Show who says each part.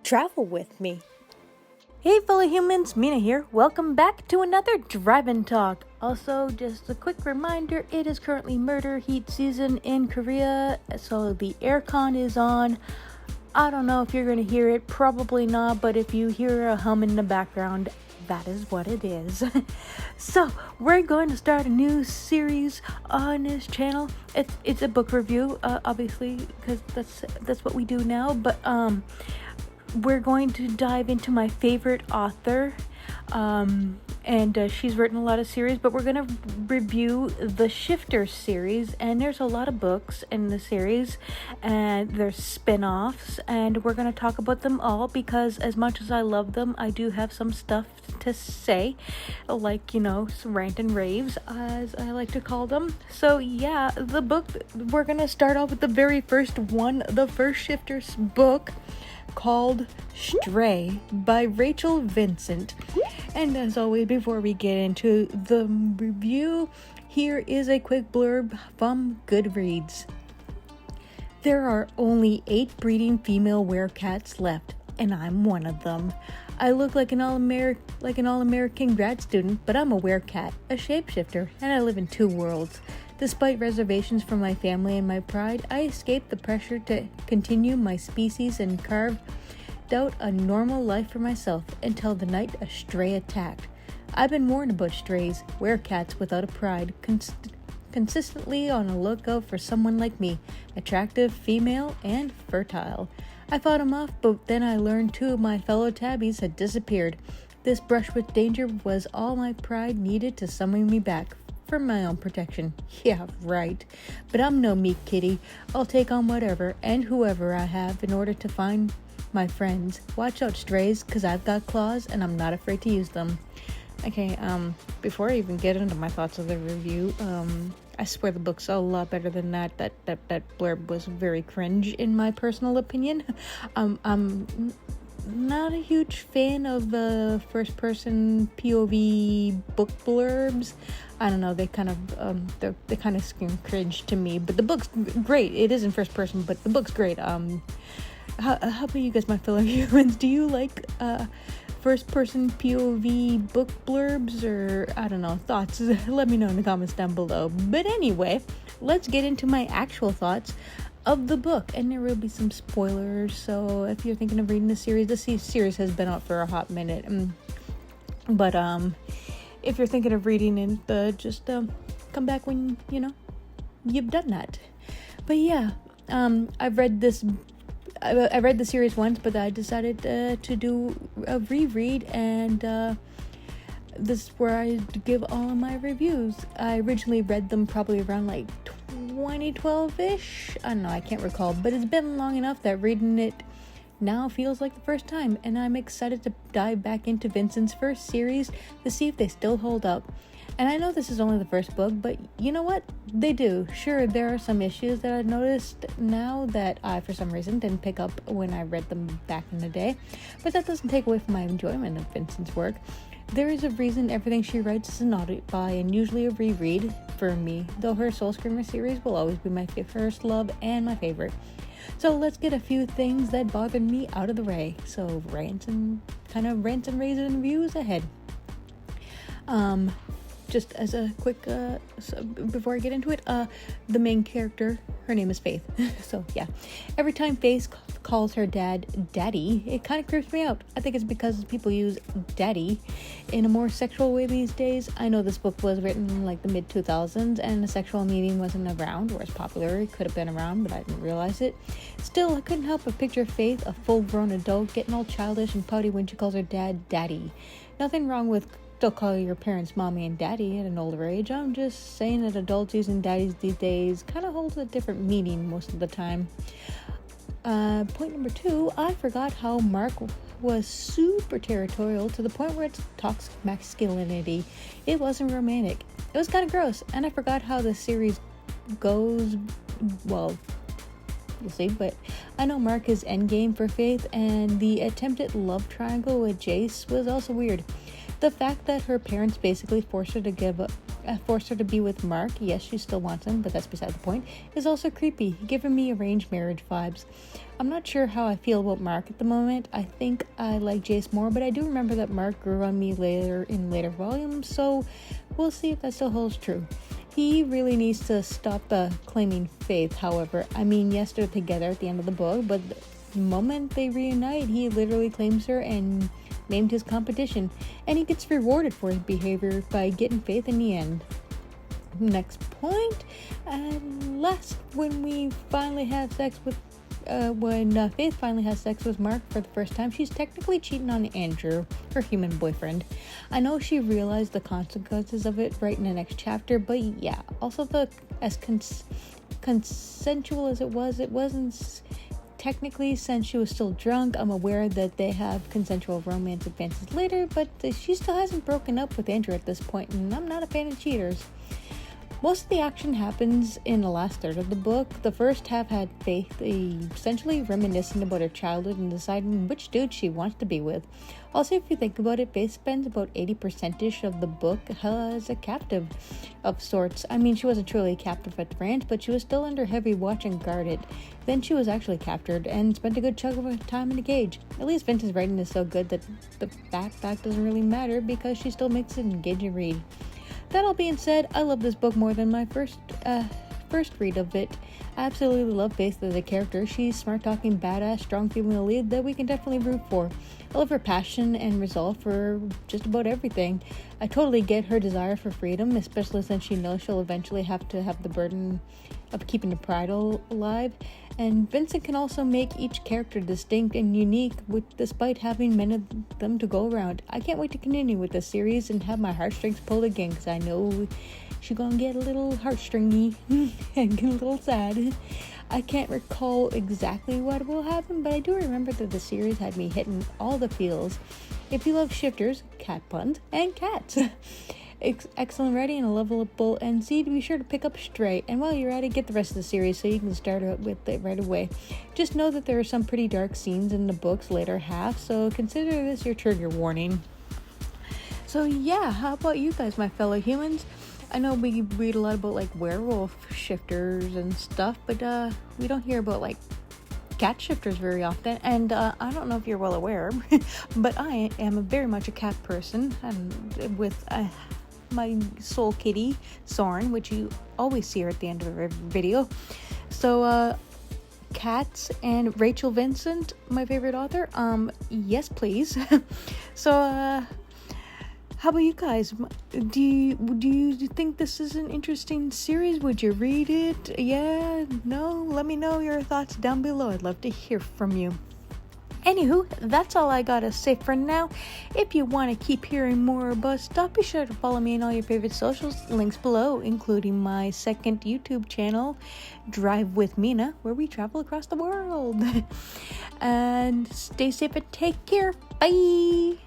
Speaker 1: travel with me. Hey fellow humans, Mina here. Welcome back to another Drive-In Talk. Also, just a quick reminder, it is currently murder heat season in Korea, so the aircon is on. I don't know if you're going to hear it, probably not, but if you hear a hum in the background, that is what it is. So, we're going to start a new series on this channel. It's a book review, obviously, because that's what we do now, but we're going to dive into my favorite author, and she's written a lot of series, but we're going to review the Shifter series, and there's a lot of books in the series, and there's spin-offs, and we're going to talk about them all, because as much as I love them, I do have some stuff to say, like, some rant and raves, as I like to call them. So yeah, the book, we're going to start off with the very first one, the first Shifter's book, called Stray by Rachel Vincent. And as always, before we get into the review, here is a quick blurb from Goodreads. There are only 8 breeding female werecats left, and I'm one of them. I look like an all-American grad student, but I'm a werecat, a shapeshifter, and I live in 2 worlds. Despite reservations from my family and my pride, I escaped the pressure to continue my species and carved out a normal life for myself until the night a stray attacked. I've been warned about strays, werecats without a pride, consistently on a lookout for someone like me, attractive, female, and fertile. I fought him off, but then I learned 2 of my fellow tabbies had disappeared. This brush with danger was all my pride needed to summon me back. For my own protection. Yeah, right. But I'm no meek kitty. I'll take on whatever and whoever I have in order to find my friends. Watch out, strays, because I've got claws and I'm not afraid to use them. Okay, before I even get into my thoughts of the review, I swear the book's a lot better than that. That blurb was very cringe in my personal opinion. I'm not a huge fan of first-person POV book blurbs. I don't know, they kind of scream cringe to me. But the book's great. It is in first person, but the book's great. How about you guys, my fellow humans? Do you like first-person POV book blurbs, or I don't know, thoughts? Let me know in the comments down below. But anyway, let's get into my actual thoughts of the book, and there will be some spoilers, so if you're thinking of reading the series has been out for a hot minute, but if you're thinking of reading it, just come back when you've done that. But yeah, I've read I read the series once, but I decided to do a reread, and this is where I give all of my reviews. I originally read them probably around like 2012-ish. I don't know, I can't recall, but it's been long enough that reading it now feels like the first time, and I'm excited to dive back into Vincent's first series to see if they still hold up. And I know this is only the first book, but you know what? They do. Sure, there are some issues that I've noticed now that I, for some reason, didn't pick up when I read them back in the day, but that doesn't take away from my enjoyment of Vincent's work. There is a reason everything she writes is an audit buy and usually a reread for me, though her Soul Screamer series will always be my first love and my favorite. So let's get a few things that bothered me out of the way. So rants and raves and reviews ahead. Just as a quick, before I get into it, the main character, her name is Faith. So yeah, every time Faith calls her dad daddy, it kind of creeps me out. I think it's because people use daddy in a more sexual way these days. I know this book was written in like the mid-2000s, and the sexual meaning wasn't around or as popular. It could have been around, but I didn't realize it. Still, I couldn't help but picture Faith, a full-grown adult, getting all childish and pouty when she calls her dad daddy. Nothing wrong with still call your parents mommy and daddy at an older age. I'm just saying that adults using daddies these days kind of holds a different meaning most of the time. Point number 2, I forgot how Mark was super territorial to the point where it's toxic masculinity. It wasn't romantic. It was kind of gross, and I forgot how the series goes. Well, we'll see, but I know Mark is endgame for Faith, and the attempted love triangle with Jace was also weird. The fact that her parents basically forced her to give forced her to be with Mark. Yes, she still wants him, but that's beside the point. Is also creepy, giving me arranged marriage vibes. I'm not sure how I feel about Mark at the moment. I think I like Jace more, but I do remember that Mark grew on me in later volumes, so we'll see if that still holds true. He really needs to stop claiming faith, however. I mean, yes, they're together at the end of the book, but the moment they reunite, he literally claims her and named his competition, and he gets rewarded for his behavior by getting Faith in the end. Next point, last when we finally have sex with when Faith finally has sex with Mark for the first time, she's technically cheating on Andrew, her human boyfriend. I know she realized the consequences of it right in the next chapter, but yeah, also as consensual as it wasn't technically, since she was still drunk. I'm aware that they have consensual romance advances later, but she still hasn't broken up with Andrew at this point, and I'm not a fan of cheaters. Most of the action happens in the last third of the book. The first half had Faith essentially reminiscing about her childhood and deciding which dude she wants to be with. Also, if you think about it, Faith spends about 80%-ish of the book as a captive of sorts. I mean, she wasn't truly a captive at the ranch, but she was still under heavy watch and guarded. Then she was actually captured and spent a good chunk of her time in a cage. At least Vincent's writing is so good that the backpack doesn't really matter because she still makes it engaging read. That all being said, I love this book more than my first read of it. I absolutely love Faith as a character. She's smart-talking, badass, strong female lead that we can definitely root for. I love her passion and resolve for just about everything. I totally get her desire for freedom, especially since she knows she'll eventually have to have the burden of keeping the pride alive. And Vincent can also make each character distinct and unique, despite having many of them to go around. I can't wait to continue with this series and have my heartstrings pulled again, because I know she's gonna get a little heartstringy and get a little sad. I can't recall exactly what will happen, but I do remember that the series had me hitting all the feels. If you love shifters, cat puns, and cats, excellent writing and a lovable NC, be sure to pick up Stray. And while you're at it, get the rest of the series so you can start out with it right away. Just know that there are some pretty dark scenes in the book's later half, so consider this your trigger warning. So yeah, how about you guys, my fellow humans? I know we read a lot about like werewolf shifters and stuff, but we don't hear about like cat shifters very often. And I don't know if you're well aware, but I am very much a cat person, and with my soul kitty Soren, which you always see her at the end of every video. So cats and Rachel Vincent, my favorite author. Yes, please. So how about you guys? Do you think this is an interesting series? Would you read it? Yeah? No? Let me know your thoughts down below. I'd love to hear from you. Anywho, that's all I gotta say for now. If you want to keep hearing more about stuff, be sure to follow me on all your favorite socials. Links below, including my second YouTube channel, Drive with Mina, where we travel across the world. And stay safe and take care. Bye!